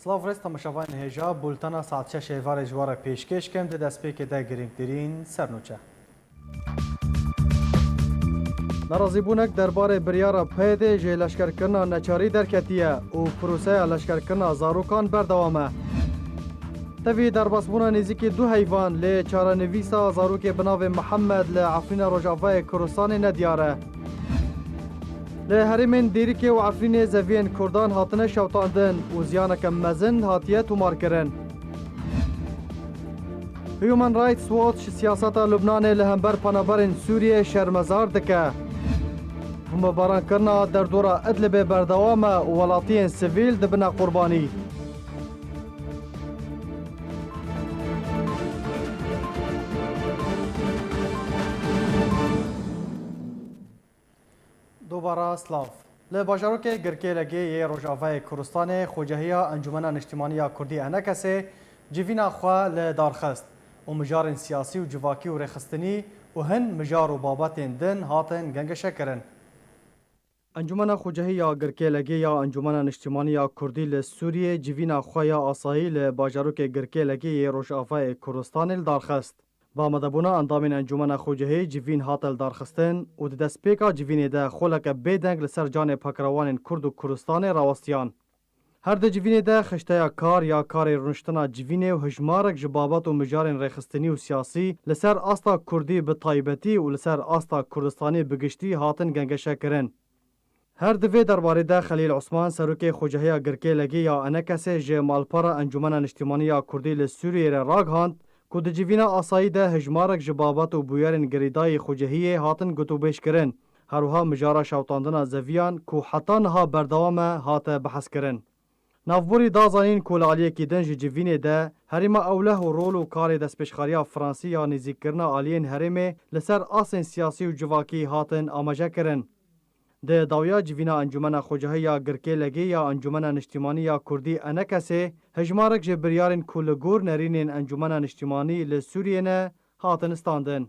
سلااو ڕێز تەماشاوان هێژا بولتەنا ساعت 6 ێوارێ ژوارە پێشکەشکەم دە دەستپێکێدا گرنگترین سەرنوچە. نەڕازیبوونەك دەربارەی بریارە پێدێ ژێ لەشکەرکردنا نەچاری دەرکەتیە و پروسەیە لەشکەرکردنا زاروکان بەردەوامە. تەوی دەرباسبوونا نزیکی دو هەیڤان لێ چارەنویسا زاروکێ بناوێ محەممەد لە عەفرینە ڕۆژاڤایە کوردستانê nediyare. Li herêmên Dêrikê û Efrînê zeviyên Kurdan hatine şewtandin û ziyaneke mezin hatiye tûmarkirin. Human Rights Watch siyaseta Lubnanê li hember penaberên Sûriyê şermezar dike. Bûmebarankirina derdora Idlibê berdewam e û welatiyên sivîl dibine qurbanî. دوباره سلاف لی باجاروک گرکیلگی یه روجاوای کردستان خوجهیا انجمن اجتماعی کردی انکسه جوینا خوا لی دارخست و مجار سیاسی و جواکی و رخصتنی و هن مجار و بابت دن هاتن گنگشه کرن. انجمن خوجهیا گرکیلگی یا انجمن اجتماعی کردی لی سوریه جوینا خوا یا آسایی لی باجاروک گرکیلگی یه روجاوای کردستان لی دارخست. با مدبونا اندامین انجمن خوجهی جوین هاتل دارخستن و دستپیکا جوینی ده خولک بیدنگ لسر جان پاکروان کرد و کردستان راوستیان. هر ده جوینی ده خشتیا کار یا کار رونشتنا جوینی و هجمارک جبابات و مجارن رخستنی و سیاسی لسر آستا کردی به طایبتی و لسر آستا کردستانی بگشتی هاتن گنگشه کرن. هر دوی درباره ده خلیل عثمان سروک خوجهی گرکیلگی یا انکسه جمالپارا انجمن اجتماعی کردی لسوریه راگ هاند که د جوینا آسایی ده هجمارک جبابات و بویارن گریدای خوجهیه هاتن گتوبش کرن. هروها مجارا شوتاندنا زویان که حتی نها بردوام هات بحث کرن. نافبوری دازانین که لالیه که دنج جوینه ده هریما اوله و رول و کار دستپشخاریا فرانسی یا نزیک کرنا آلین هریمه لسر آسین سیاسی و جواکی هاتن آماجه کرن. ده داویا جوینا انجمن خوجهیا گرکیلگی یا انجمن اجتماعی کردی انکسه هجمارک جبریارن کولگور نرینین انجمن اجتماعی لسوریه نه هاتن استاندن.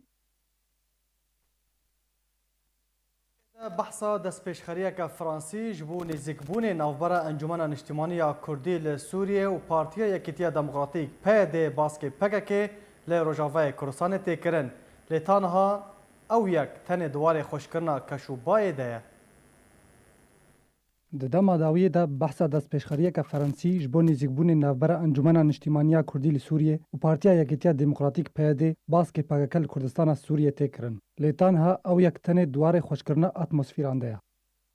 بحثا دستپیشخریه که فرانسی جبو نزیکبون نوبره انجمن اجتماعی کردی لسوریه و پارتیا یکیتیا دموکراتیک پده باسک پگکه لروجاوای کردستان تکرن لتانها او یک تن دوار خوشکرنا کشوبای ده. د دما داویه ده بحثا دستپیشخریه که فرانسی جبو نزیکبون نوبره انجمن اجتماعی کردی لسوریه و پارتیا یکیتیا دموکراتیک پده باسک پگکل کردستان سوریه تکرن لتانها او یک تن دوار خوشکرنا اتمسفیران ده.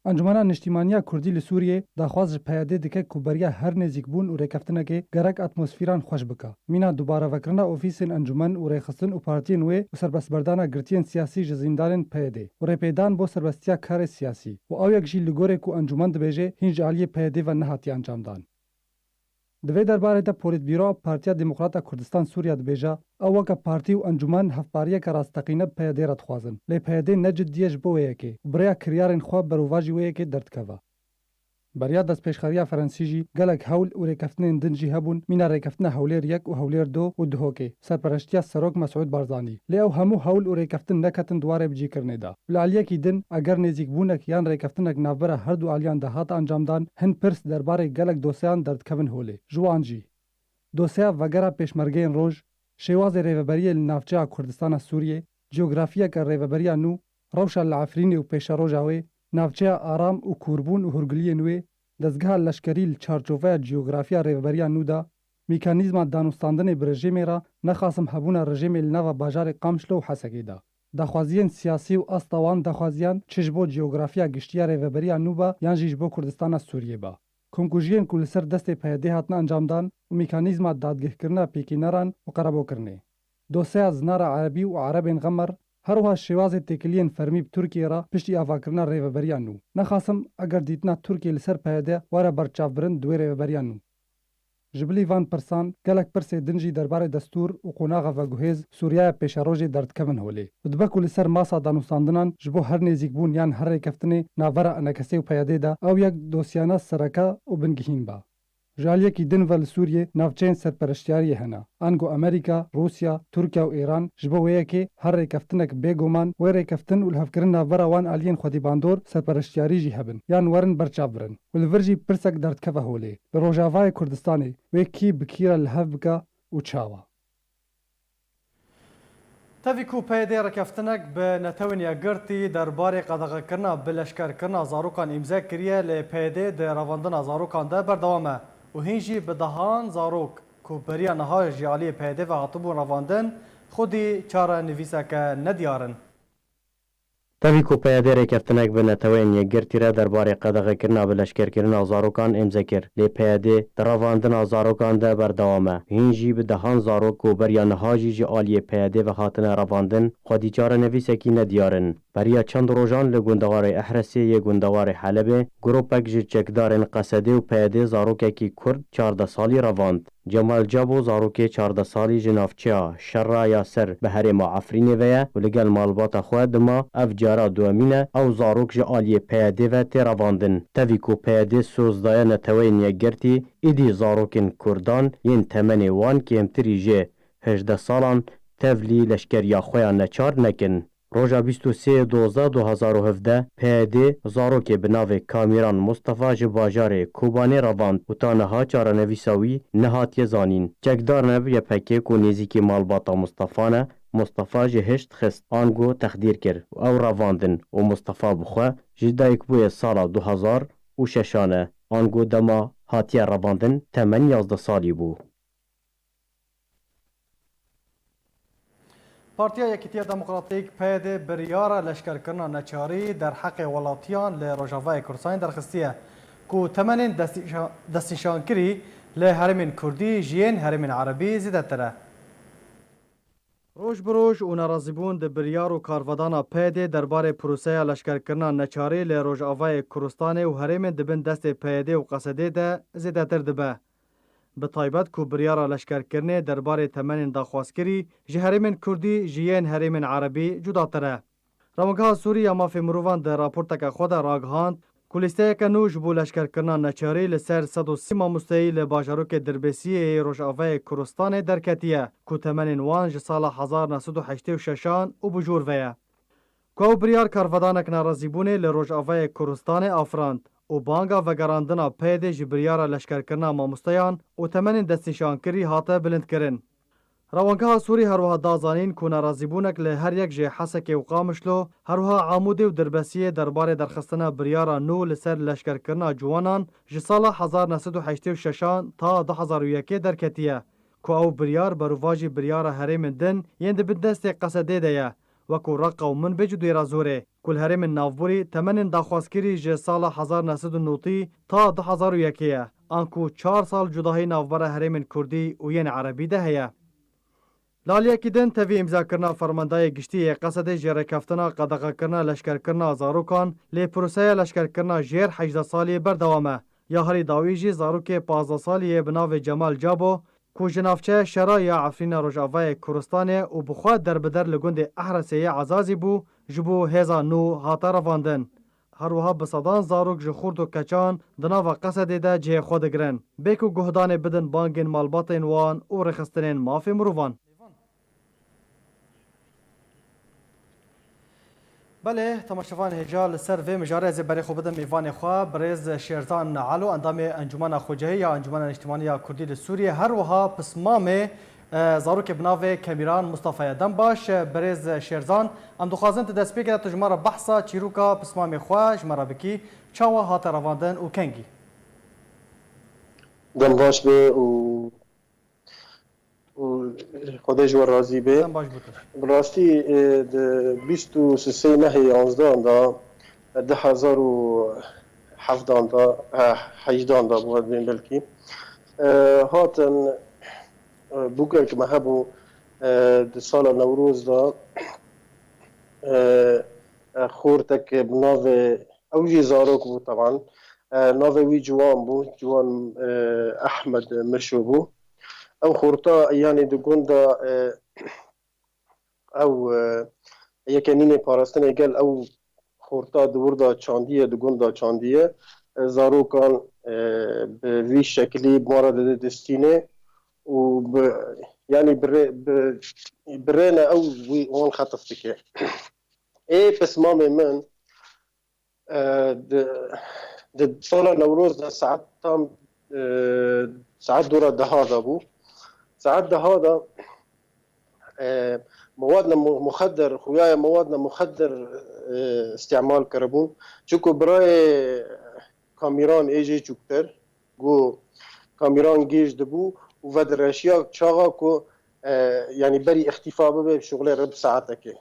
انجمن اجتماعی کردی لسوریه داخواز پیاده دکه کوبریا هر نزیکبون و ریکفتنه که گرک اتمسفیران خوش بکا. مینا دوباره وکرنا اوفیسین انجمن و ریخستن و پارتین و سربسبردانا گرتین سیاسی جزیندارن پیاده و ریپیدان بو سربستیا کار سیاسی و او یک جی لگوره کو انجمن دبیجه هنج عالی پیاده و نهاتی انجام دان. دوی درباره ده پولیت بیرو پارتیا دموکراتا کردستان سوریا دبیجه او وکا پارتی و انجمن هفپاریه که راستقینه پیاده رد خوازن. لی پیاده نجدیش بویه که بریا کریارن خواب برواجی ویه که درد کوا. بریا دست پیشخاریا فرانسی جی گلک هول و ریکفتن دنجی هبون مینا ریکفتن هولیر یک و هولیر دو و دهو که سرپرشتیا سروک مسعود بارزانی. لی او همو هول و ریکفتن نکتن دواره بجی کرنه دا. ولالیه کی دن اگر نزیک بونک یان ریکفتنک نافبره هر دو آلیان دهات انجام دان هن پرس درباره گلک دوسیان درد کون هوله. جوانجی. دوسیا وگرا پیشمرگین روج شواز ریوبری نافچه کردستان سوریه جغرافیا که ریوبریا نو روشا العفرینی و پیش روجاوی نافچه آرام و کوربون و هرگلی نوی دزگاه لشکری چارچوفه جیوگرافیا ریوبریا نو دا میکانیزم دانوستاندن برژیم را نخاسم هبون رژیم النو باجار قامشلو و حسگی دا. دخوازیان سیاسی و استوان دخوازیان چشبو جیوگرافیا گشتیا ریوبریا نو با یان جیجبو کردستان سوریه با. کنکوژین کل سر دست پیاده هاتنا انجام دان و میکانیزم دادگه کرنا پیکینران و قربو کرنه. دوسیا زنار عربی و عربین غمر هروها شواز تکلین فرمی ترکیه را پشتی آفاکرنا ریوبریانو. نخاسم اگر دیتنا ترکیه لسر پیاده وارا برچاف برند دوی ریوبریانو. جبلی وان پرسان گلک پرس دنجی درباره دستور و قناغ و گوهز سوریه پیشاروژ درد کمن هولی. ودبکو لسر ماسا دانوستاندنان جبو هر نزیک بون یان هر ریکفتنی ناورا انکسی و پیاده دا او یک دوسیانا سرکا و بنگهین با. جالیەکی din ve li Sûriyê navçeyên serpereştiyariyê hene. Ango Amerîka, Rûsya, Tirkiye û Îran ji bo wêyekê her rêkeftinek bêguman wê rêkeftin û lihevkirin navbera wan aliyên xwedîbandor serpereştiyarî jî hebin yan werin berçav birin. Û li vir jî pirsek derdkeve holê. Li Rojavayê Kurdistanê wê kî bi kî re li hev bike û çawa. Tevî ku peyedê rekeftinek bi netewên yekgirtî derbarê qedexekirina bi leşkerkirina zarokan îmze kiriye lê peyedê di revandina zarokan de berdewam e û hîn jî bi dehan zarok ku beriya niha ji aliyê peyedê ve hatibûn revandin xwedî çare nivîseke nediyarin. Tevî ku peyedê rêkeftinek bi netewên yekgirtî re derbarê qedexekirina bi leşkerkirina zarokan îmze kir. Lê peyedê di revandina zarokan de berdewam e. Hîn jî bi dehan zarok ku beriya niha jî ji aliyê peyedê ve hatine revandin xwedî çarenivîsekî nediyarin. Beriya çend rojan li gundewarê Ehresê yê gundewarê Helebê gropek ji çekdarên Qesedê û peyedê zarokekî Kurd 14 salî revand. Cemal Cabo zarokê 14 salî ji navçeya Şerra ya Ser bi herêma Efrînê ve ye û li gel malbata xwe dima ev cara duemîn e ew zarok ji aliyê peyedê ve tê revandin. Tevî ku peyedê sozdaya neteweyên yekgirtî êdî zarokên Kurdan yên temenê wan kêmtirî jê 18 salan tevlî leşkeriya xwe ya neçar nekin. Roja 23/12/2017 peyedê zarokê bi navê Kamîran Mustafa ji bajarê Kobanê revand û ta niha çarenivîsa wî nehatiye zanîn. Çekdar nev YPG ku nêzîkî malbata Mustafa ne, Mustafa ji hişt xist ango texdîr kir û ew revandin û Mustafa bi xwe ji dayîkbûyê sala 2006 e ango dema hatiye revandin temen 11 salî bû. Partiya Yekîtiya Demokratîk peyedê biryara leşkerkirina neçarî derheqê welatiyan li Rojavayê Kurdistanê derxistiye ku temenên destnîşankirî li herêmên Kurdî ji yên herêmên Erebî zêdetir e. Roj bi roj û nerazîbûn di biryar û karvedana peyedê derbarê proseya leşkerkirina neçarî li Rojavayê Kurdistanê û herêmên dibin destê peyedê û Qesedê de zêdetir dibe. Bi taybet ku biryara leşkerkirinê derbarê temenên daxwazkirî ji herêmên Kurdî ji yên herêmên Erebî cudatir e. Rewingeha Sûrî ya Mafê Mirovan di raporteke xwe de ragihand ku lîsteyeke nû ji bo leşkerkirina neçarî li ser 130 mamosteyî li bajarokê Dirbêsiyê yê Rojavayê Kurdistanê derketiye ku temenên wan ji sala 1986 û bijûr ve ye. Ku ew biryar karvedanek nerazîbûnê li Rojavayê Kurdistanê afirand û banga vegerandina peyedê ji biryara leşkerkirina mamosteyan û temenên destnîşankirî hate bilindkirin. Rewingeha Sûrî her wiha da zanîn ku nerazîbûnek li her yek ji Hesekê û Qamişlo her wiha Amûdê û Dirbêsiyê derbarê derxistina biryara nû li ser leşkerkirina ciwanan ji sala 1986 ta 2001 derketiye ku ew biryar berûva biryara herêmên din yên dibin destê Qesedê de ye wekû Reqa û Minbij û Dêrazorê ku li herêmên navborî temenên daxwazkirî ji sala 1990 ta 2001 ye an ku 4 sal cudahî navbera herêmên Kurdî û yên Erebî de heye. Laliyekî din tevî îmzakirina fermandayê giştî yê Qesedê ji rêkeftina qedexekirina leşkerkirina zarokan lê proseya leşkerkirina jêr 18 salî berdewam e. Ya herî dawî jî zarokê 15 salî bi navê Cemal Cabo ku ji navçeya Şerra ya Efrîna Rojavayê Kurdistanê û bi xwe derbider li gundê Ehresê yê ezazî bû ji bo hêza nû hate revandin. Her wiha bi sedan zarok ji xurt û keçan di nava Qesedê de cihê xwe digirin. Bê ku guhdanê bidin bangên malbatên wan û rêxistinên mafê mirovan. Belê temaşevan hêja li ser vê mijarê ez ê berê xwe bidim mêvanê xwe birêz Şêrzan Elo endamê Encumena Xwecehî ya Encumena Niştimaniya Kurdî li Sûriyê her wiha pismamê zarokê bi navê Kamîran Mustafa ye. Dem baş birêz Şêrzan em dixwazin tu destpêkê de tu ji me re behsa çîroka pismamê xwe ji me re bikî çawa hate revandin û kengî. Dem baş be û Xwedê ji we razî be. Dem baş bû tu. Bi rastî di 23 mehê 11 da 2017 da 18 da bu hedbên belkî hatin bûkek me hebû di sala Newroz da xortek bi navê ew jî zarok bû teban navê wî ciwan bû ciwan Ehmed Mirşo bû. Ew xorta yanî di gunda ew yekenînê parastinê gel ew xorta di wirda çandiye di gunda çandiye زاروکان به وی شکلی مورد دستینه و يعني برينا او وين خطف بك ايه بس مامي من د صلاة نوروز ساعات تام ساعات دورة هذا ابو ساعات هذا موادنا مخدر خوياي موادنا مخدر استعمال كربون چوكو براي كاميران ايجي چوكتر جو كاميران جيش دبو وفدر اشياء چاغا كو يعني بري اختفاء بشغل رب ساعتك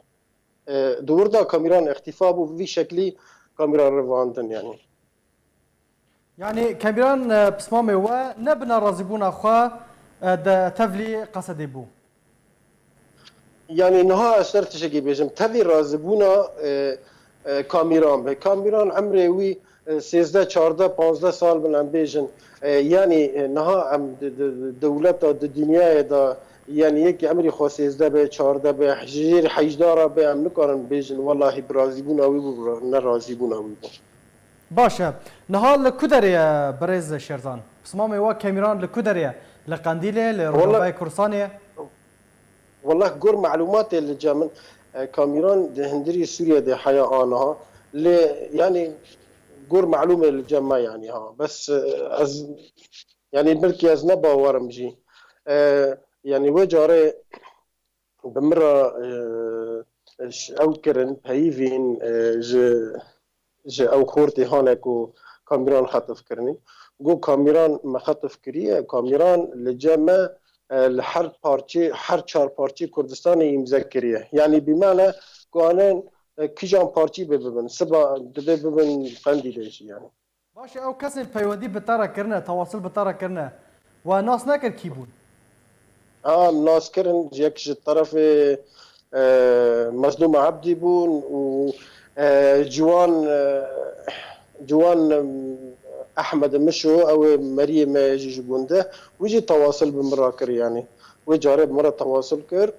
دور دا كاميران اختفاء بو في شكلي كاميران رواندن يعني كاميران بسمامي و نبنا رازبونا خوا دا تفلي قصدي بو يعني نها اشترت شكي بيجم تفلي رازبونا كاميران عمري وي 13 14 15 سال من عم بيجن يعني نها عم دولت الدنيا دا يعني يك عمري خو 13 به 14 به حجير حجدار به عم نكرن بيجن والله برازيبونا وي نرازيبونا وي باشا نهار لكودريا برز شيرزان بسمامي وا كاميران لكودريا لقنديله لرباي كورسانيه والله قر معلومات اللي جامن كاميران هندري سوريا دي حياه انها يعني قر معلومه الجمع يعني ها بس يعني بلكي از نبا ورمجي يعني وجاري بمرة او كرن هايفين ج او خورتي هانكو كاميران خطف كرني جو كاميران ما خطف كريه كاميران لجمع لحر بارتي حر 4 بارتي كردستاني مذكريه يعني بمعنى قانون كيجان بارتي ببن سبا ببن قندي ليش يعني باشا او كسر بيودي بتارا كرنا تواصل بتارا كرنا وناس ناكر كيبون ناس كرن جيكش الطرف مظلوم عبدي بون و جوان احمد مشو او مريم جيجبونده ويجي تواصل بمراكر يعني وجارب مره تواصل كر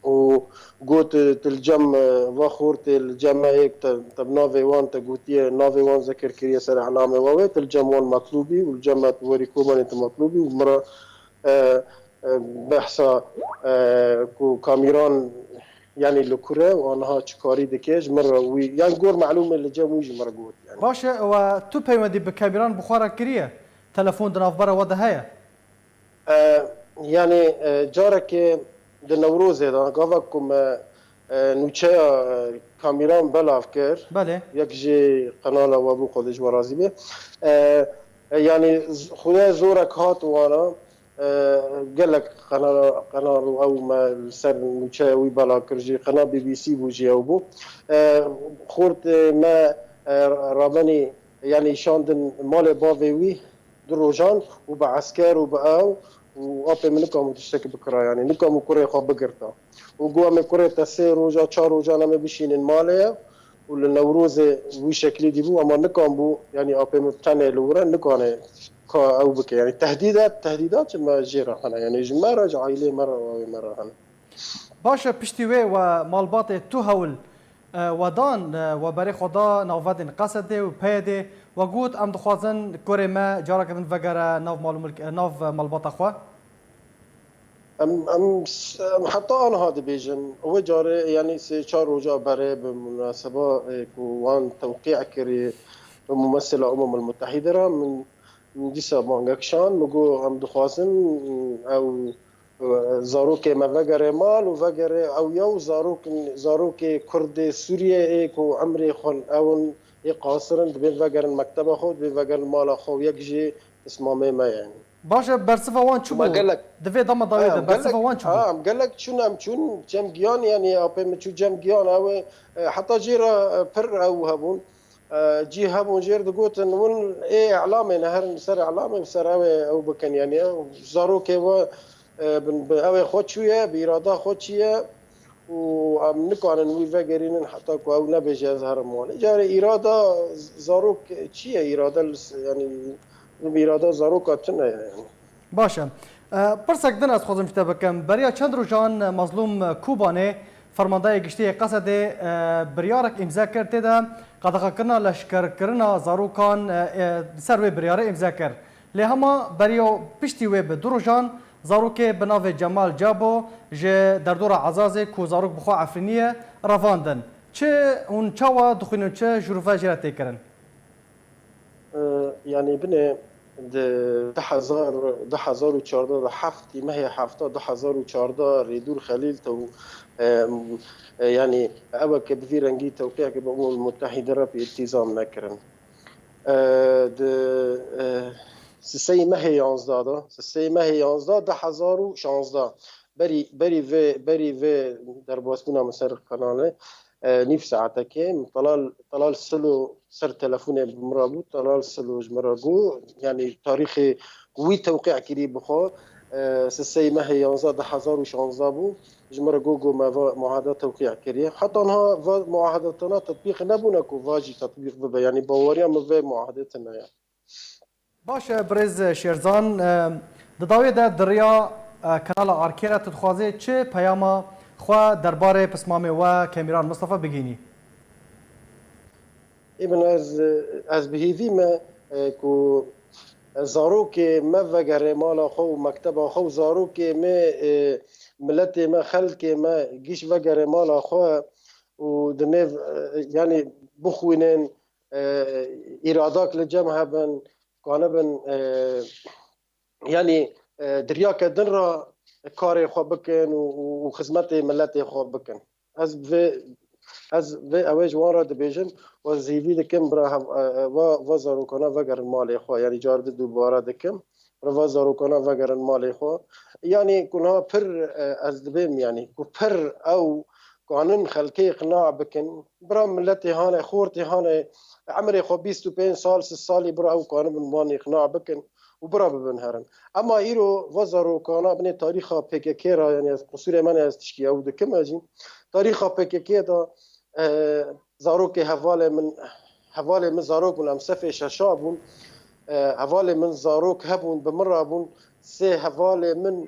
وقلت الجم وخورت الجم هيك طب نافي وان تقولتي نافي وان ذكر كريه سر علامه وويت الجم وان مطلوبي والجم وريكوما انت مطلوبي ومره بحثا كو كاميران يعني الكره وانها تشكاري دكيج مره وي يعني قور معلومه اللي جا ويجي مره قلت يعني باشا وتو بيودي بكاميران بخارا كريه تلفون دنافبره وده يعني جارك دنوروز هذا قافكم نوچه كاميران بلاف كر بله يكجي قناه وابو قدش ورازي به يعني خدا زورك هات وانا قال لك قناه او ما سر نوچه وي بلا كرجي قناه بي بي سي بوجي او بو خورت ما رابني يعني شاندن مال باوي دروجان وبعسكر وباو وابي منكم تشتكي بكره يعني نكم كوري خو بقرتا وقوا من كوري تسير روجا 4 روجا انا ما بشين الماليه والنوروز وي شكلي ديبو اما نكم بو يعني ابي متنه لورا نكون او بك يعني تهديدات ما جيرا انا يعني جمره عائله مره انا باشا بشتوي ومالبات تو هول ودان وبري خدا نوفادن قصده وبيده وقوت ام دخوازن كوري ما جارك من فقرة نوف مالو نوف مالبات اخوا ام حتى انا هذا بيجن هو جاري يعني سي 4 روجا بري بمناسبه وان توقيع كري ممثله المتحده من ديسا بانكشان مگو ام دخوازن او زاروک ما وگره مال و وگره او یو زاروک کرد سوریه کو عمری خون اون قاصرن دبین وگرن مکتب خود به وگرن مال خو یک جی اسمامه ما يعني باشا برصفه وان شو دفي ضم ضويده برصفه وان شو قال لك شون جم جيان يعني ابي شو جم جيان او حتى جيرا بر او هبون جي هبون جير دقوت ون ايه علامه نهر سر علامه سر او بكن يعني زاروك و اوه خود شویه بیرادا خود چیه و ام نکانن وی وگرینن حتی که او نبیشه از هر مال جاره ایرادا زاروک چیه ایرادا يعني بیرادا زاروک اتنه يعني باشا برسك دن از خوزم شتا بكم بريا چند روجان مظلوم كوباني فرمانده گشتی قصد بریارک امضا کرد تدا قدغه کرنا لشکر کرنا زاروکان سر و بریاره امضا کرد لی هما بریو پشتی و به دروژان زاروک بناو جمال جابو جه در دور عزازه کو زاروک بخوا عفرینیه رواندن چه اون چاوا دخینو چه جروفا جراتی کرن يعني بني ده حزار و چارده ده هفتی مه هفته ده حزار و چارده ریدور خلیل تو يعني أبا كبذي رنجي توقيع كبأمم المتحدة ربي التزام نكرن سسي ما هي يانزدا سسي ما هي يانزدا ده حزار و شانزدا بری في درباسبونا مسار قناة نيف ساعتك طلال سلو سر تلفون بمرابو طلال سلو جمرابو يعني تاريخي وي توقيع كري بخو سسي ما هي يانزدا ده حزار و شانزدا بو جمرة جوجو ما معاهدة توقيع كريه حتى انها معاهدتنا تطبيق نبونا كوفاجي تطبيق ببا يعني باوريا مبا معاهدتنا يعني باش برز شیرزان دداوی ده دریا کانال آرکیرا تدخوازه چه پیاما خوا درباره پسمامه و کامیران مصطفى بگینی ابن از بهیوی ما کو زاروك ما وگره مالا خو مكتبه خو زاروك ما ملتي ما خلقي ما جيش وگره مالا خو ودمي يعني بخوينين إرادات لجمعها بن كانبن يعني درياك دنرا كاري خو بكن وخدمتي ملتي خو بكن از به اوج وان را دبیجن و زیوی دکم برا و زاروکانا وگر مال خو یعنی جارد دوباره دکم و زاروکانا وگر مال خو یعنی کنها پر از دبیم یعنی کو پر او قانون خلقی اقناع بکن برا ملت هانه خورت هانه عمري خو 25 سال 6 سالي برا او قانون من اقناع بکن و برا ببنهرن اما ایرو و زاروکانا بني تاریخ PKK را یعنی از قصور من از تشکیه او دکم اجین تاریخ PKK دا زاروك هوال من زاروك من امسفه شاشابون هوال من زاروك هبون بمرابون سي هوال من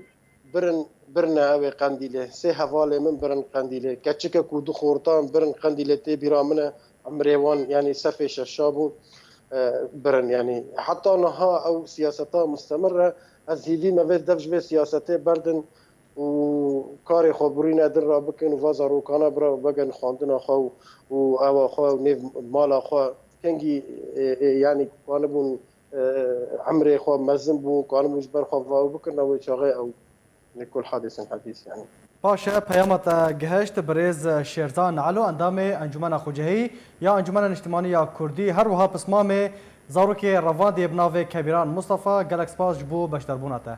برن اوي قنديله سي هوال من برن قنديله كچك كودو خورتان برن قنديله تي بيرامنا عمريوان يعني سفه شاشابون برن يعني حتى نها او سياستها مستمره از هيفي ما دفج به سياسته بردن و کاری خبرین در را بکن و زاروکانا برا بگن خواندن خو و او خو مال خو کنگی یعنی کانبون عمري خو مزن بو کانبون جبر خو و بکن و چاغه او لكل حادث حديث يعني باشه پیامت گهشت برز شیرزان علو اندام انجمن خوجهی یا انجمن اجتماعی یا کردی هر وها پسمام زاروک رواد ابناو کبیران مصطفى گلکس باز جبو بشتربونته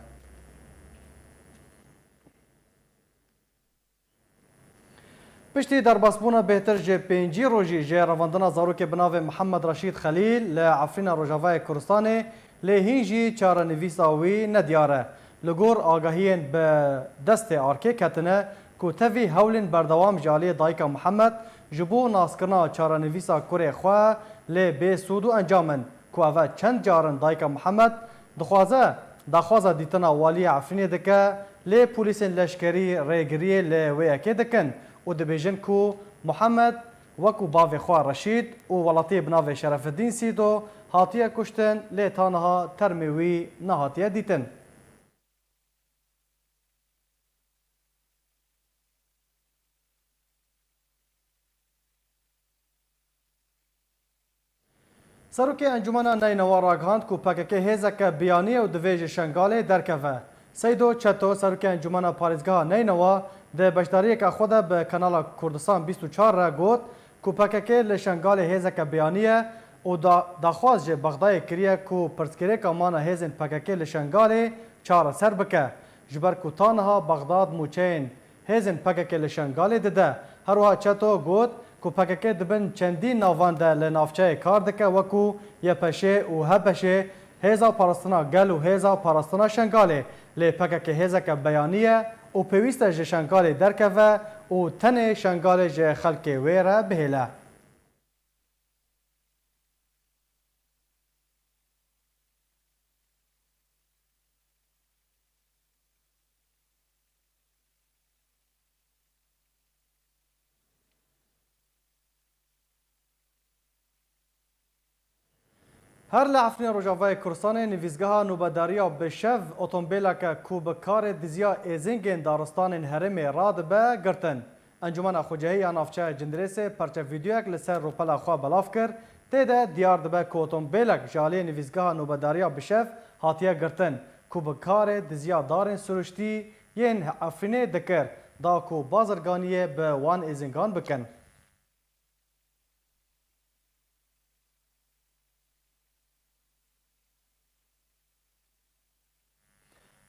پشتی در باسبونا بهتر جه پنجی روژی جه رواندنا زاروک بناو محمد رشید خلیل لعفرین روژاوای کردستان لهینجی چاره نویساوی ندیاره لگور آگاهین به دست آرکه کتنه که توی هولین بردوام جالی دایکا محمد جبو ناسکرنا چاره نویسا کره خواه لی بی سودو انجامن که اوه چند جارن دایکا محمد دخوازه دیتنا والی عفرین دکه لی پولیسین لشکری ریگری لی ویکه دکن و دبیجن کو محمد وکو باوی خواه رشید و ولاتی بناوی شرف الدین سیدو هاتیه کشتن لی تانها ترمیوی نهاتیه دیتن. سروک انجمن نینوا راگهاند کو پکک هزک بیانیه و دویج شنگاله درکوه. سیدو چتو سروک انجمن پاریزگاه نینوا ده بشداری که خود به کانال کردستان 24 را گوت کو پکک لشنگال هزک بیانیه و دخواز بغدای کریه کو پرسکری کمان هزن پکک لشنگال چار سر بکه جبر کو تانها بغداد موچین هزن پکک لشنگال دده هر وها چتو گوت کو پکک دبن چندین ناوانده لنافچه کار دکه وکو یه پشه و هپشه هزا پارستنا گل و هزا پارستنا شنگاله لی پکک هزک بیانیه و پیوست جه شنگال درکوه و تن شنگال جه خلق ویره بهله. هر لعفنی روجاوای کردستان نویزگاه نوبداریا بشف اتومبیلا که کوبکار دزیا ایزنگین دارستان هرم راد به گرتن انجمن خوجهی نافچه جندرس پرچه ویدیوک لسر روپلا خوا بلاف کر تیده دیار دبه که اتومبیلک جالی نویزگاه نوبداریا بشف هاتیه گرتن کوبکار دزیا دارن سروشتی ین افرینه دکر دا کو بازرگانیه به وان ایزنگان بکن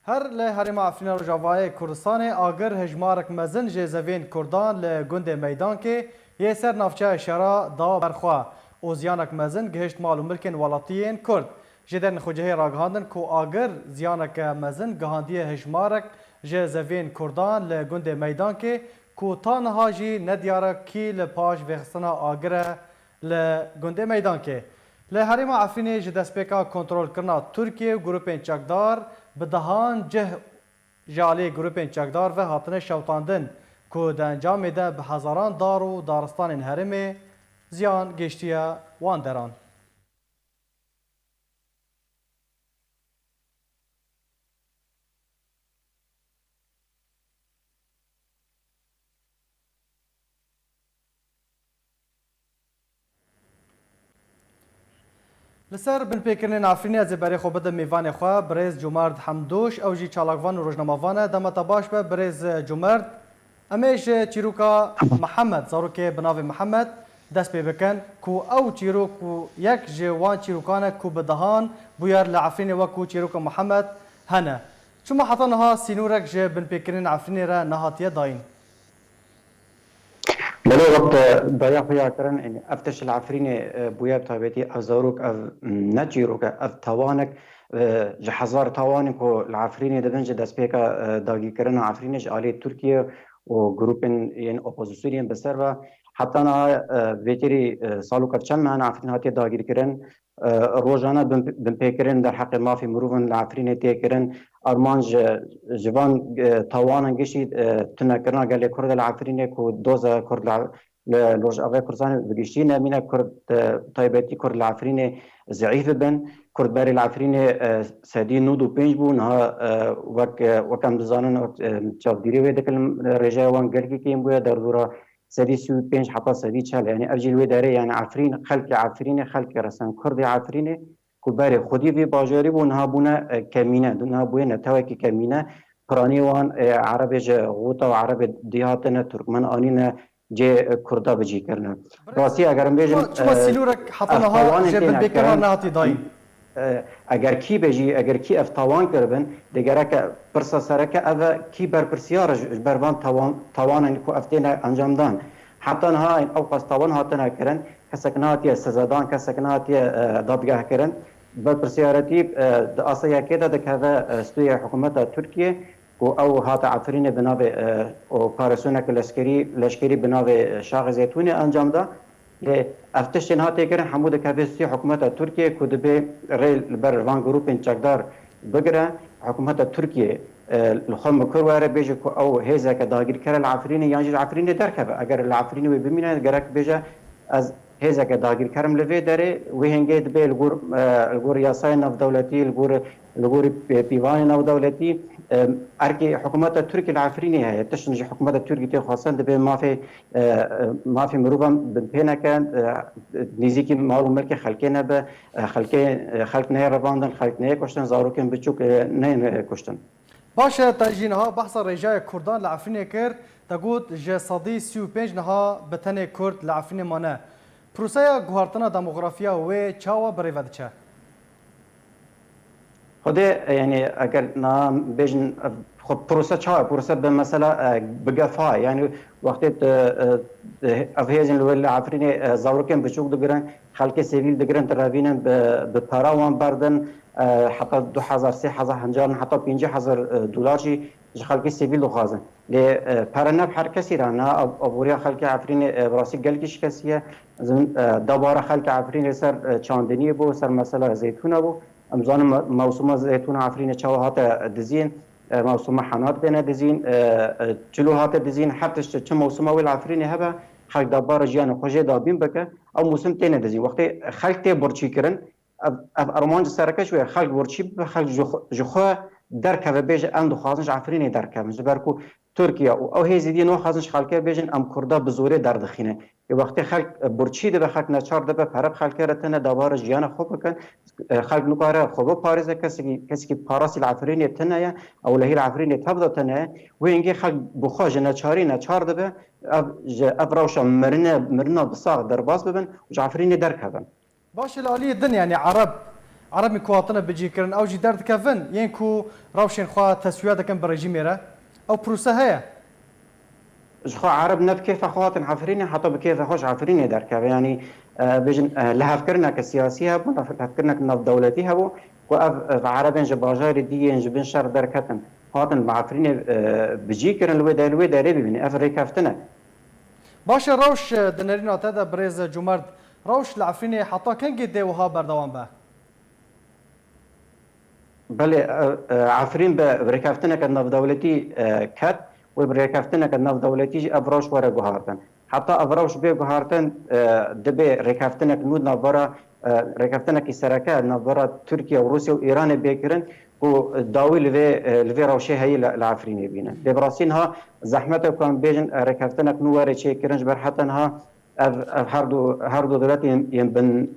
هر له هرم افرین روجاوای کردستان آگر هجمارک مزن جزوین کردان له گند میدان که یه سر نافچه شرا دا برخوا اوزیانک مزن گهشت مال و ملکن ولاتیین کرد جدن خوجه راگهاندن کو آگر زیانک مزن گهاندی هجمارک جزوین کردان له گند میدان که کو تانها جی ندیاره کی لپاش وخستنا آگر له گند میدان که له هرم افرین جدسپیکا کنترل کرنا ترکیه و گروپین چکدار به دهان جه جالی گروپین چکدار و هاتنه شوتاندن که ده انجام ده به هزاران دار و دارستان هرم زیان گشتیه وان دران. لسر بن پیکرین افرینی از بری خوب ده میوان خواه برز جمرد حمدوش او جی چالاکوان و روزنامه‌وان دمتا باش به برز جمرد امیش چیروکا محمد زاروک بناو محمد دست پی بکن کو او چیروک و یک جوان چیروکانه کو بدهان بویر لعفرینی و کو چیروکا محمد هنه چون حتی نها سینورک جه بن پیکرین افرینی را نهاتیه داین بله وقت ضياع فيها كرن يعني افتش العفريني بويا بتابتي ازاروك اف نجيروك اف توانك جحزار توانك العفريني دبنج دسبيكا داغي كرن عفرينيش علي تركيا وجروبين يعني اوبوزيسيون بسروا حتى انا فيتري سالو كرچم من عفرين هاتي داغي كرن روزانه بن پیکرین در حق مافی مروفن العفرینی تیکرن ارمانج جوان توانن گشید تنکرنا گلی کرد العفرینی کو دوزا کرد لوج اوه کردستان بگشتی نمینه کرد تایبتی کرد العفرینی ضعیف بن کرد بری العفرینی سدی نود و پنج بو نها وکم دزانن چاودیری وی دکل رجای وان گرگی کیم بویا در دورا سدي سو بينج حتى سدي تشال يعني ارجل وداري يعني عفرين خلق عفرين خلق رسن كرد عفرين كبار خدي في باجاري ونها بونا كمينه نها بونا توكي كمينه قراني وان عرب غوطه وعرب دياتنا تركمن انينا جي كردا بجي كرنا راسي اگر بيجم شو سيلورك حطناها جبل بكره نهاتي داي اگر کی بجی اگر کی افتوان کربن دیگر که پرسا سرکه اوا کی بر پرسیار بروان توان کو افتینا انجام دان حتی نها او قستوان هاتنا کرن کسکناتی سزادان کسکناتی دادگاه کرن بر پرسیارتی اسیا کده د که استوی حکومت ترکیه او هات عفرین بناو او پارسونک لشکری بناو شاغ زیتون انجام ده افتش نهاتی کردن حمود کافیسی حکومت ترکیه کدبه ریل بر وان گروپین چکدار بگره حکومت ترکیه الخم کرواره بیجه کو او هیزه که داگیر کرد العفرینی یعنی العفرینی درکبه اگر العفرینی و ببینه گرک بیجه از هیزه که داگیر کرم لوی داره و هنگه دبه الگور یاسای ناف دولتی الگور پیوان ناف دولتی ارکی حکومت ترکی العفرینی هست تشنج حکومت ترکی تی خاصن دبه مافی مروبم بپینا کن نزیکی مالو ملک خلقی نبه خلق نه رواندن خلق نه کشتن زاروکن بچوک نه کشتن باشه تاجینها بحث رجای کردان لعفرینی کرد تقول جسادی 35 نها بتنه کرد لعفرینی مانه پروسه گوهرتنا دموگرافیا و چاوا بریود چه خده يعني اگر نام بيجن خب بروسه چا بروسه بمثلا بقفا يعني وقت افهيزن لول عفرين زاوركن بچوك دگرن خلق سيفيل دگرن تراوين بپاراوان بردن حتى 2000 3000 هنجار حتى 50000 دولار شي خلق سيفيل دخازن ل پرنب هر کسی رانا ابوريا خلق عفرين براسي گلگش کسيه دوباره خلق عفرين سر چاندني بو سر مثلا زيتونه بو امزان موسومه زيتون عفرين چاوهات دزين موسومه حنات بين دزين چلوهات دزين حتى چه موسومه ول عفرين هبه خلق دبار جيان خوجه دابين بك او موسم تين دزين وقت خلق تي برچي کرن اف ارمانج سرکش و خلق ورچی به خلق جخوا درک و بیج ام دو خازنش عفرین درک مجبرکو ترکیه او هزیدی نو خازنش خلقه بیجن ام کردا بزوره دردخینه یه وقتی خلق برچی ده به خلق نچار ده به پرب خلقه رتنه دوار جیان خوب بکن خلق نکاره خوب پاریزه کسی که پاراسی العفرین تنه او لهی العفرین تبدا تنه و اینگه خلق بخواج نچاری نچار ده به اف روشا مرنا بساق درباز ببن و عفرین درک هبن باش الاليه الدنيا يعني عرب مكواطنه بيجي كرن او جي درد كفن ينكو راوشين خوا تسويات كان بريجيميرا او بروسا هيا جخوا عرب نب كيف اخواتن عفرين حتى بكيف خوش عفرين درك يعني بيجن لها فكرنا كسياسيه بو لها فكرنا كنف دولتي هبو واف عربين جباجار دي جبن شر دركتن هاتن بعفرين بيجي كرن الودا ربي بني افريكا فتنا باش روش دنرينا تدا بريز جمرد روش العفريني حتى كان قد وها بردوان به بله عفرين بريكافتنا كنف دولتي كات وبريكافتنا كنف دولتي ابروش ورا جوهارتن حتى ابروش بي جوهارتن دبي ريكافتنا كنود نافرا ريكافتنا كي سركا نافرا تركيا وروسيا وايران بيكرن و داوي لفي روشي هي العفريني بينا دبراسينها زحمته كان بيجن ريكافتنا كنواري شي كرنج برحتنها هردو دولت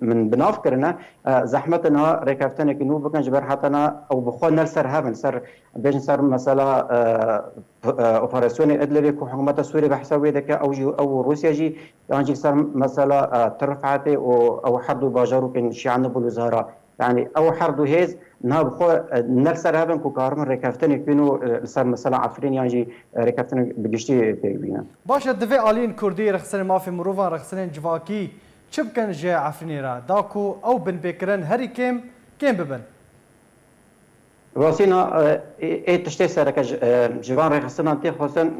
من بناف کرنا زحمتنا رکافتن که نو بکن جبر حتنا او بخواد نل سر هفن سر بیشن سر مثلا اپراسیون ادلبی که حکومت سوری بحثوی دکه او روسیا جی یعنی سر مثلا ترفعت او حردو باجارو کن شیعان بلوزهارا يعني او حردو هيز نها بخو نفسر هبن كو كارمن ركافتن يكونوا صار مثلا عفرين يعني ركافتن بقشتي بينا باشا دفي الين كردي رخصن ما في مروفا رخصن جواكي شبكن جا عفرينيرا داكو او بن بكرن هري كم ببن راسينا ايه تشتي سرك جوان رخصن انت خصن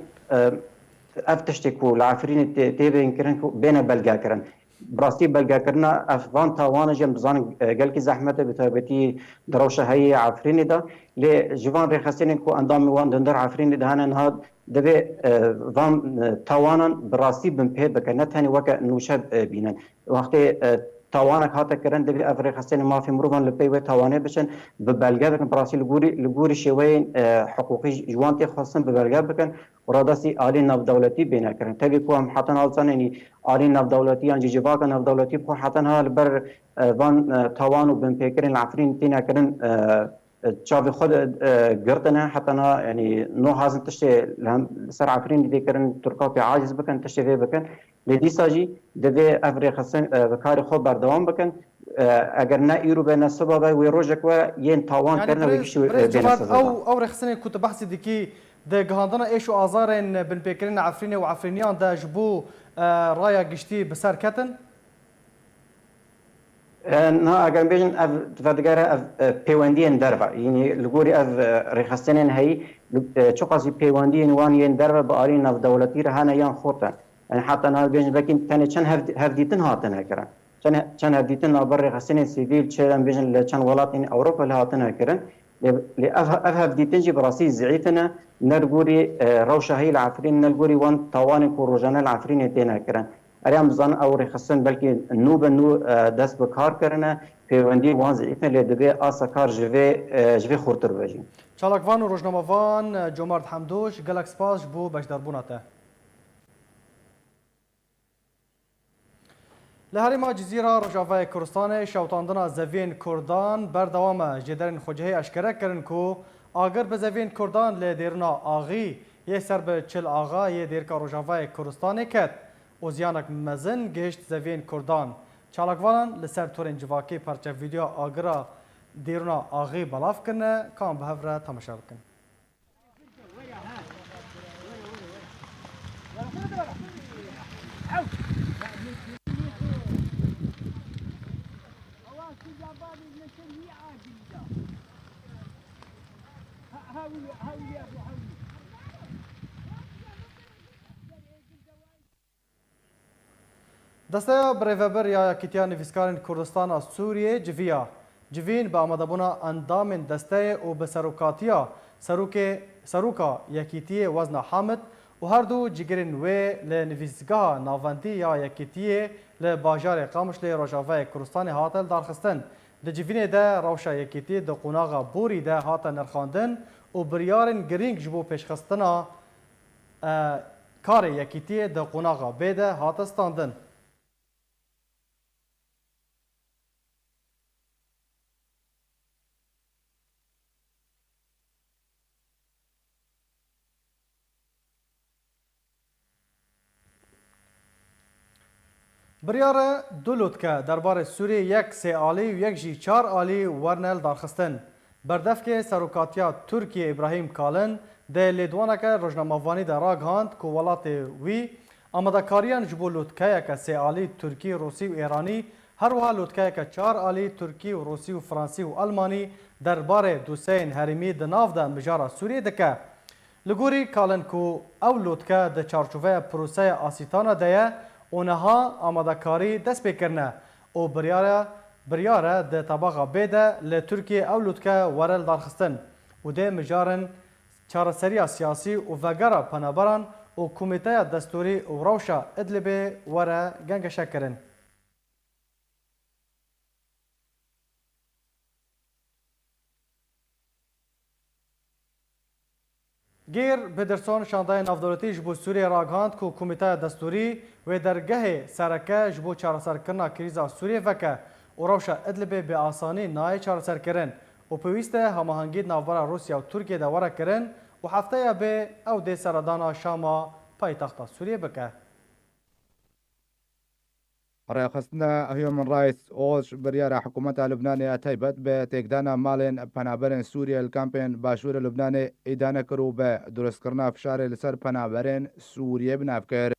افتشتكو العفرين تيبين كرن بين بلغا كرن براستی بلگا کرنا افغان تاوان جم بزان گل کی زحمت بتابتی دروشه هي عفرین دا ل جوان رخصتین کو اندام وان دندر عفرین دا هنن هاد دبي فان تاوانا براستی بن په بکنه تانی وک نوشه بینن وقت تاوانك هاتا كرن دبي افريقيا خاصين ما في مروفان لبي و تاوانه بشن ببلغا بكن براسي لغوري شوين حقوقي جوانتي خاصن ببلغا بكن ورادسي آلي ناف دولتي بينا كرن تبي كو هم حتى نالسان يعني آلي ناف دولتي يعني جيباك ناف دولتي كو حتى ها البر فان تاوانو بن بيكرن العفرين تينا كرن تشافي خود قرتنا حتى يعني نو هازن تشتي لهم سر عفرين دي كرن تركا عاجز بكن تشتي في بكن لدي ساجي دبي افريقيا خاصن بكاري خود بردوام بكن اگر نه ایرو به نسبه و روجک و ین تاوان يعني کردن و بیشتر او رخصني كنت بحث ديكي ده جهاندنا ايش ازارن بن بكرين عفريني وعفرينيان ده جبو رايا قشتي بسار كتن نه اگر بیشن اف تفدگره اف پیوندین دربا یعنی لگوری اف رخصتنین هی چقاسی پیوندین وان ین دربا با آلین اف دولتی رهانه یان خورتن يعني حتى انا بيجن بكين ثاني كان هفديتن هاتن هكرا كان هفديتن ابر غسين سيفيل تشان بيجن لكان ولاتين اوروبا هاتن هكرا هفديتن جي براسي زعيتنا نرغوري روشه هي العفرين نرغوري وان توان كوروجان العفرين تين هكرا اريام زان او رخصن بلكي نو بنو دست بكار کرنا پیوندی وان زعيتنا لدبي اسكار جوي خورتر بجين چالاکوان و روزنامه‌وان جمرد حمدوش گلکس پاس بو بشداربوناته لهرما جزيرة رجافة كردستان شوطاندنا زوين كردان بردوام جدرن خوجهي اشكره کرن کو آگر به زوين كردان لديرنا آغي يسر به چل آغا يه ديركا رجافة كردستان كت اوزيانك مزن گهشت زوين كردان چالاکوان لسر تورن جواكي پرچه ویدیو آگرا ديرنا آغي بلاف کرنه کام به هفره تماشا بکن دسته بریوبر یا کتیا نویسکارن کردستان از سوریه جوین به آمدابونا اندام دسته و به سروکاتیا سروکا یکیتی وزن حامد و هر دو جگرین و لنویسگاه ناوندی یا یکیتی لباجار قامش لروجاوه کردستان هاتل دارخستن Di civînê de rewşa yekîtî di qonaxa Borî de hate nirxandin û biryarên girîng ji bo pêşxistina karê yekîtiyê di qonaxa bê de hate standin. Biryara du lûtke derbarê Sûriyê yek sê alî û yek jî 4 alî werne li darxistin. Berdevkê serokatiya Tirkiye İbrahim Kalin dê lêdwaneke rojnamavanî de ragihand ku welatê wî amadekariyan ji bo lûtkeyeke sê alî Tirkî, Rûsî û Îranî her wiha lûtkeyeke 4 alî Tirkî û Rûsî û Fransî û Almanî derbarê doseyên herêmî di nav de mijara Sûriyê dike. Li gorî Kalin ku ew lûtke di çarçoveya proseya asîtana de ye û niha amadekarî dest pê kirine û biryare di tebaxa bê de li Tirkiye ew lûtke were li darxistin û dê mijarin çareseriya siyasî û vegera penaberan û komîteya destûrî û rewşa Idlibê were gengeşe kirin. Gêr Pederson şandayê navdewletî ji bo Sûriyê ragihand ku komîteya destûrî wê dergehê sereke ji bo çareserkirina krîza Sûriyê veke û rewşa Idlibê bi asanî nayê çareserkirin û pêwîst e hemahengî navbera Rûsya û Tirkiye de were kirin û hefteya bê ew dê seredana Şama paytexta Sûriyê bike. ڕێخستنە هیومن رایتس ئۆش بریارە حکوومەتە لوبنانê تایبەت بە تێکدانا ماڵێن پەنابەرên Sûriye li kampên başûrê Lubnanê îdane kir û bê durustkirina fişarê li ser penaberên Sûriye binav kir.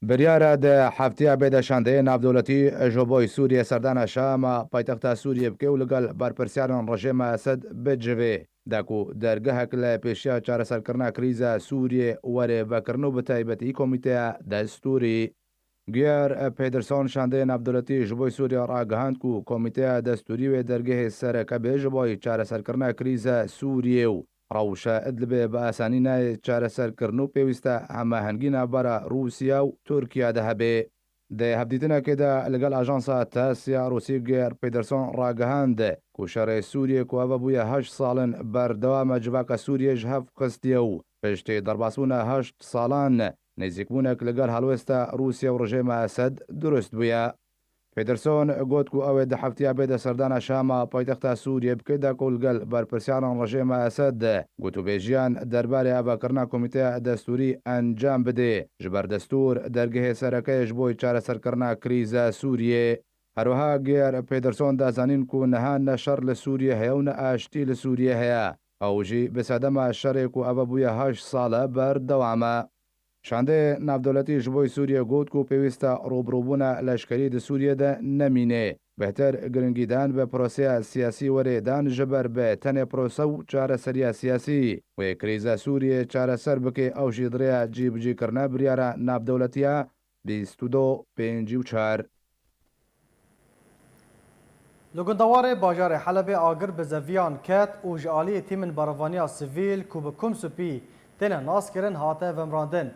Biryara di heftiya bê de şandeyê navdewletî ji bo Sûriye serdana Şama paytexta Sûriye bike û li gel berpirsyarên rejîma Esed bicivê de ku dergehek li pêşiya çareserkirina krîza Sûriye were vekirin û bi taybetî komîteya destûrî. Giyar Pederson şandeyê navdewletî ji bo Sûriye ragihand ku komîteya destûrî wê dergehê serekebê ji bo çareserkirina krîza Sûriye û rewşa Idlibê bi asanî nayê çareserkirin û pêwîst e hemahengî navbera Rûsya û Tirkiye de hebe. Di hevdîtinekê de li gel ajansa Tasya Rûsî Giyar Pederson ragihand ku şerê Sûriye ku ev bûye 8 salin berdewama civaka Sûriye ji hev xistiye û piştî derbasbûna 8 salan nêzîkbûnek li gel helwesta Rûsya û rejîma Esed durust bûye. Pederson got ku ew ê di heftiya bê de serdana Şama paytexta Sûriye bike de ku li gel berpirsyaran rejîma Esed gotûbêjiyan derbarê avakirina komîteya destûrî encam bide ji ber destûr dergehê serekeyê ji bo çareserkirina krîza Sûriye. Herwiha Giyar Pederson da zanîn ku niha ne şer li Sûriye heye û ne aştî li Sûriye heye ew jî bi sedema şerê ku ev bûye 8 sala berdewam e. Şandeyê navdewletî ji bo Sûriye got ku pêwîst e rûbirûbûna leşkerî di Sûriye de nemîne bêhter giringîdan bi proseya siyasî werê dan ji ber bi tenê prose û çareseriya siyasî wê krîza Sûriye çareser bike ew jî dirêya cîbicîkirina biryara navdewletiya 2254. Li gundewarê bajarê Helebê agir bi zeviyan ket û ji aliyê tîmên beravaniya sivîl ku bi Kumsupî têne naskirin hate vemrandin.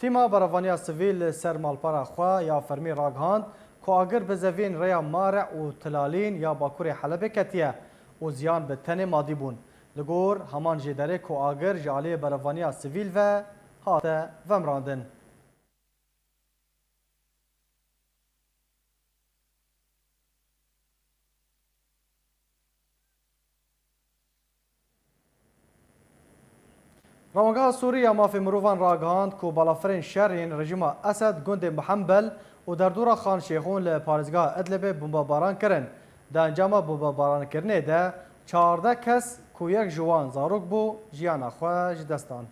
Tîma beravaniya sivîl li ser malpera xwe ya fermî ragihand ku agir bi zeviyên rêya Mare û Tilalîn ya Bakurê Helebê ketiye û ziyan bi tenê madî bûn. Li gor heman jê derê ku agir ji aliyê beravaniya sivîl ve hate vemrandin. Rawangeha Sûriya mafê mirovan ragihand ku balafirên şerên rejîma Esed gundê Mihembel û derdora Xan Şêxûn li parêzgeha Idlibê bombebaran kirin. Di encama bombebarankirinê de 14 kes ku yek ji wan zarok bû jiyana xwe ji dest dan.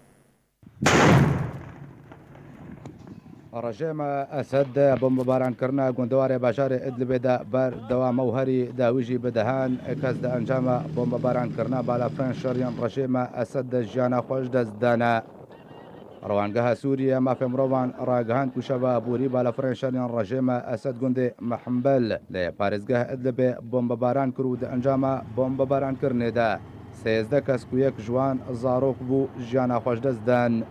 Rejîma Esed bombebaranekirina gundewarê bajarê Idlibê de berdewam û herî dawî jî bi dehan kes di encama bombebaranekirina balafirên şerên rejîma Esed de jiyana xwe ji dest dane. Rawangeha Sûriye mafê mirovan ragihand ku şeva borî balafirên şerên rejîma Esed gundê Mihembel li parêzgeha Idlibê bombebaran kir û di encama bombebarankirinê de 13 kes ku yek ji wan zarok bû jiyana xwe ji dest dan.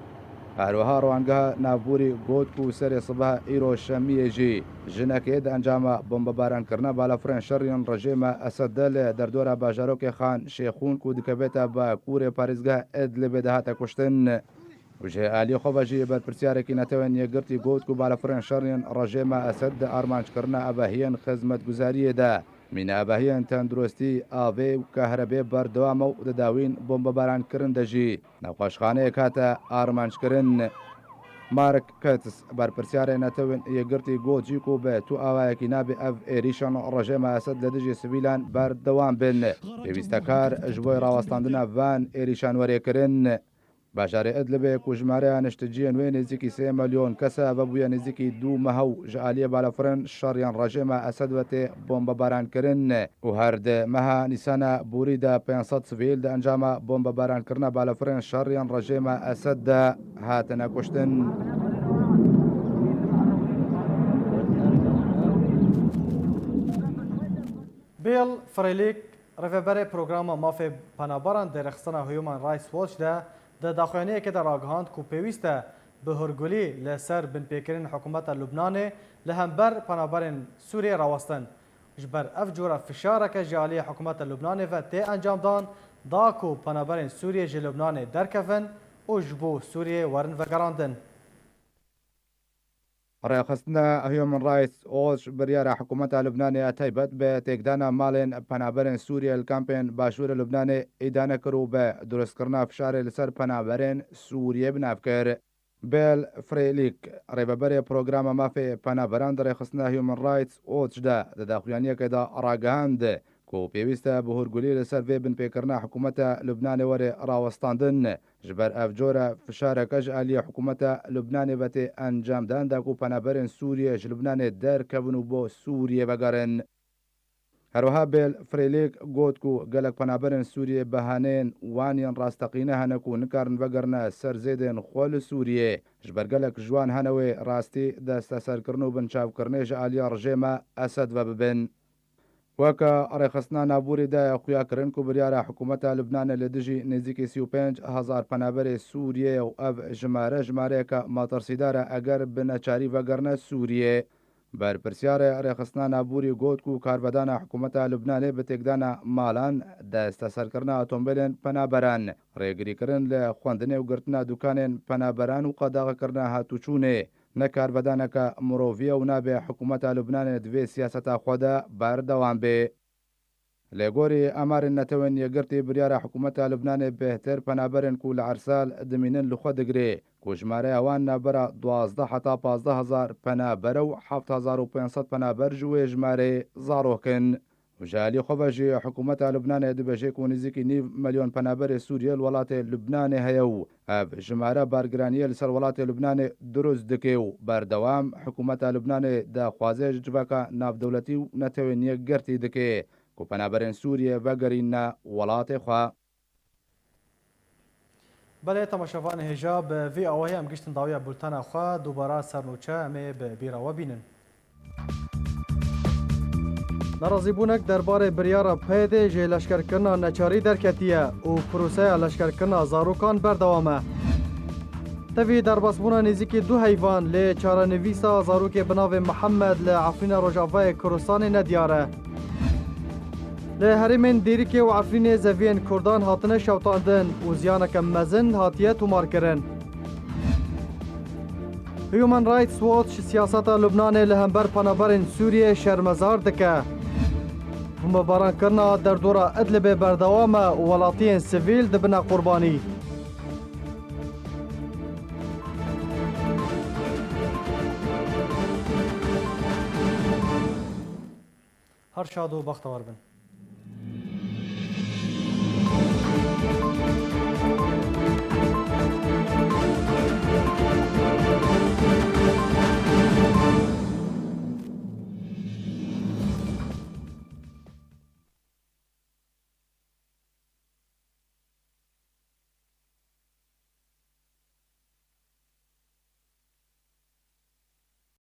هەروەها ڕوانگەها ناوبووری گۆتک و سەرێ سبە ئیرۆ شەمیێژی ژنەکەی ئەنجامە بۆمبەبارانکردنە بالەفرێن شەڕیان ڕژێمە ئەسەدە لە دەردۆرە باژارۆکێ خان شێخون و دکەبێتە بە کوورێ پارێزگا ئێدلێبێ دەهاتە کوشتن. وژێ ئالی خۆبەژی بەرپرسیارێکی نەتەوەن یەکگرتی گۆتک و بالەفرێن شەڕیان ڕژێمە ئەسەد دە ئارمانجکردنە ئەبەهیەن خزمەتگوزاریەدا مینە ئەبەهیەن تەندروستی ئاوێ و کەهرەبێ بەردەوامە و دەداوین بۆمبەبارانکردن دەژی نەخۆشخانەیە کاتە ئارمانجکردن. مارک کەتس بەرپرسیارە نەتەوەن یەکگرتی گۆجیک و بە تو ئاوایەکی نابێ ئەف ئێریشان ڕژێمە ئەسەد لە دژی سڤیلان بەردەوام بن پێویستەکار ژ بۆی ڕاوەستاندنە ڤان ئێریشان وەرێکردن. باژارێ ئەدلبێ و ژمارەیە نیشتجیە نوێ نزیکی 3 ملیۆن کەسە بە بووە نزیکی 2 مەهە و ژە ئالیە بالەفرن شەڕیان ڕژێمە ئەسەد وەتێ بۆمبەبارانکردن و هەردە مەها نیسانە بوریدا 500 سڤیل دە ئەنجامە بۆمبەبارانکردنە بالەفرن شەڕیان ڕژێمە ئەسەددا هاتنە کوشتن. بیل فریلیک ڕێڤەبەرێ پرۆگرامە مافێ پەنابەران دەرەخستنە هیومن رایتس وۆچ د داخوێنەیەکێ دا ڕاگەهاند و پێویستە بەهۆرگولی لەسەر بنپێکردن حکوومەتە لوبنانê li hember penaberên Sûriyê rawestin. Ji ber ev cora fişareke ji aliyê hikûmeta Lubnanê ve tê encamdan da ku penaberên Sûriyê ji Lubnanê derkevin û ji bo Sûriyê werin vegerandin. ڕێخستنە هیومن رایتس وۆچ بریارە حکوومەتە لوبنانê تایبەت بە تێکدانە ماڵێن پەنابەرên سووریە کامپێن باشوورە لوبنانê ئیدانە کرد و بە دروستکردنا فشارێ لەسەر پەنابەرên سووریە بنافکرد. بێل فرێلیک ڕێبەبەرێ پرۆگرامە مافێ پەنابەران دەڕێخستنە هیومن رایتس وۆچدا دەداخوێنیەکەدا ڕاگەهاند کو پێویستە بەهۆرگولی لەسەر vê binpêkirina حکوومەتە لوبنانê وەرێ ڕاوەستاندن ji ber ev cora fişareke ji aliyê حکوومەتە لوبنانê ve tê encamdan da ku penaberên Sûriye ji Lubnanê derkevin û bo Sûriye vegerin. Herwiha Bêl Frêlêk got ku gelek penaberên Sûriye behaneyên waniyan rasteqîne hene ku nikarin vegerine ser zêdên xwe li Sûriyê ji ber gelek ji wan hene wê rastî desteserkirin û binçavkirinê ji aliya rejêma Esed ve bibin. وەکە ڕێخستنا نابووری دایە خویاکردن و بریارە حکوومەتە لوبنانە لە دژی نزیکی 35,000 پەنابەرێ سووریە و ئەv ژمارەیەکە ماتەرسیدارە ئەگەر بنەچاری vegerne Sûriyê. بەرپرسیارە ڕێخستنا نابووری گۆتک و کاربەدانە حکوومەتە لوبنانê bi têkdana malan desteserkirina ئۆتۆمبیلên penaberan rêgirîkirin li xwendinê û girtina dukanên penaberan û qedexekirina hatûçûnê nekarbەدانەکە مرۆڤیە و نابێ حکوومەتە لوبنانê divê siyaseta xwe de berdewam bê. Lê gorî emarên netewên yekgirtî biryara حکوومەتە لوبنانê bêhtir penaberên ku li Ersal dimînin li xwe digirê ku jmareya wan nebera 12 heta 15,000 penabere û 7,500 penaber ji wê jmarê zarokin. Ji alî xwe ve jî حکوومەتە لوبنانê dibêje ku nizîkî 9 milyon penaberê Sûriye li welatê Lubnanê heye û ev jimare bargiraniyê li ser welatê Lubnanê durust dike û berdewam حکوومەتە Lubnanê daxwazê ji civaka navdewletî û netewên yekgirtî dike ku penaberên Sûriye vegerîne welatê xwe. Belê temaşevanê hêja bi vê awahê em giştin dawiya bultena xwe dubara sernûçe em ê bi bîra we bînin. Nerazîbûnek derbarê biryara pêdê jê leşkerkirina neçarî derketiye û proseya leşkerkirina zarokan berdewam e. Tevî derbasbûna nêzîkî 2 heyvan lê çarenivîsa zarokê bi navê Mihemed li Efrîna Rojavayê Kurdistanê nediyar e. Li herêmên Dêrikê û Efrînê zeviyên Kurdan hatine şewtandin û ziyaneke mezin hatiye tûmarkirin. Human Rights Watch siyaseta Lubnanê li hember penaberên Sûriyê şermezar dike. Bombebaranekirina derdora Idlibê berdewam e û welatiyên sivîl dibine qurbanî. Her şad û bextewar bin.